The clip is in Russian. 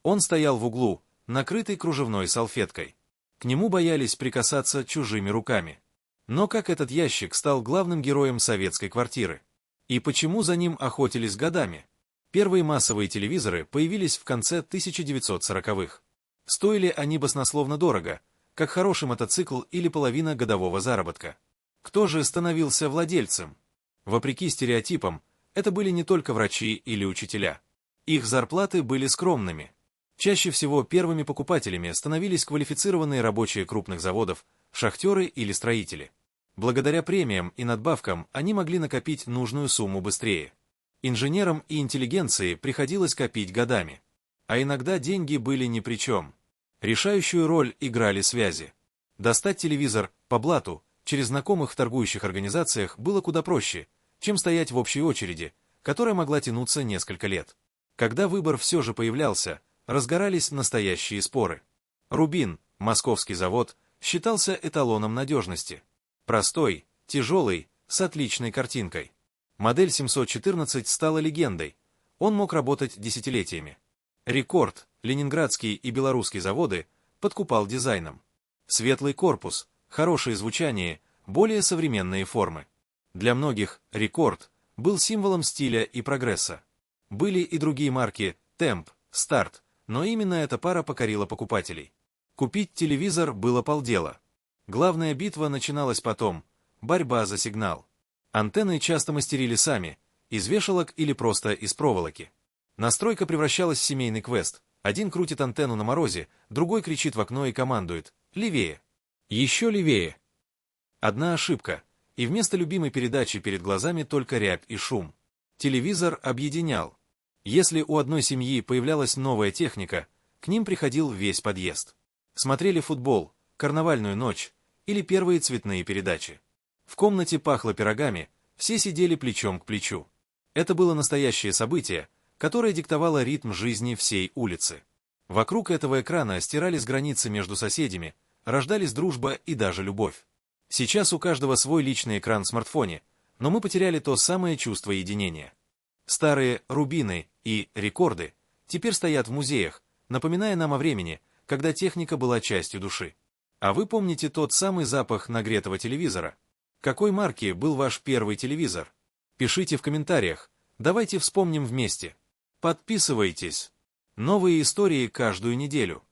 Он стоял в углу, накрытый кружевной салфеткой. К нему боялись прикасаться чужими руками. Но как этот ящик стал главным героем советской квартиры? И почему за ним охотились годами? Первые массовые телевизоры появились в конце 1940-х. Стоили они баснословно дорого, как хороший мотоцикл или половина годового заработка. Кто же становился владельцем? Вопреки стереотипам, это были не только врачи или учителя. Их зарплаты были скромными. Чаще всего первыми покупателями становились квалифицированные рабочие крупных заводов, шахтеры или строители. Благодаря премиям и надбавкам они могли накопить нужную сумму быстрее. Инженерам и интеллигенции приходилось копить годами. А иногда деньги были ни при чем. Решающую роль играли связи. Достать телевизор по блату через знакомых в торгующих организациях было куда проще, чем стоять в общей очереди, которая могла тянуться несколько лет. Когда выбор все же появлялся, разгорались настоящие споры. Рубин, московский завод, считался эталоном надежности. Простой, тяжелый, с отличной картинкой. Модель 714 стала легендой. Он мог работать десятилетиями. Рекорд, ленинградский и белорусский заводы, подкупал дизайном. Светлый корпус, хорошее звучание, более современные формы. Для многих Рекорд был символом стиля и прогресса. Были и другие марки Темп, Старт, но именно эта пара покорила покупателей. Купить телевизор было полдела. Главная битва начиналась потом – борьба за сигнал. Антенны часто мастерили сами, из вешалок или просто из проволоки. Настройка превращалась в семейный квест. Один крутит антенну на морозе, другой кричит в окно и командует «Левее! Еще левее!». Одна ошибка, и вместо любимой передачи перед глазами только рябь и шум. Телевизор объединял. Если у одной семьи появлялась новая техника, к ним приходил весь подъезд. Смотрели футбол, карнавальную ночь или первые цветные передачи. В комнате пахло пирогами, все сидели плечом к плечу. Это было настоящее событие, которое диктовало ритм жизни всей улицы. Вокруг этого экрана стирались границы между соседями, рождались дружба и даже любовь. Сейчас у каждого свой личный экран в смартфоне, но мы потеряли то самое чувство единения. Старые рубины и рекорды теперь стоят в музеях, напоминая нам о времени, когда техника была частью души. А вы помните тот самый запах нагретого телевизора? Какой марки был ваш первый телевизор? Пишите в комментариях, давайте вспомним вместе. Подписывайтесь. Новые истории каждую неделю.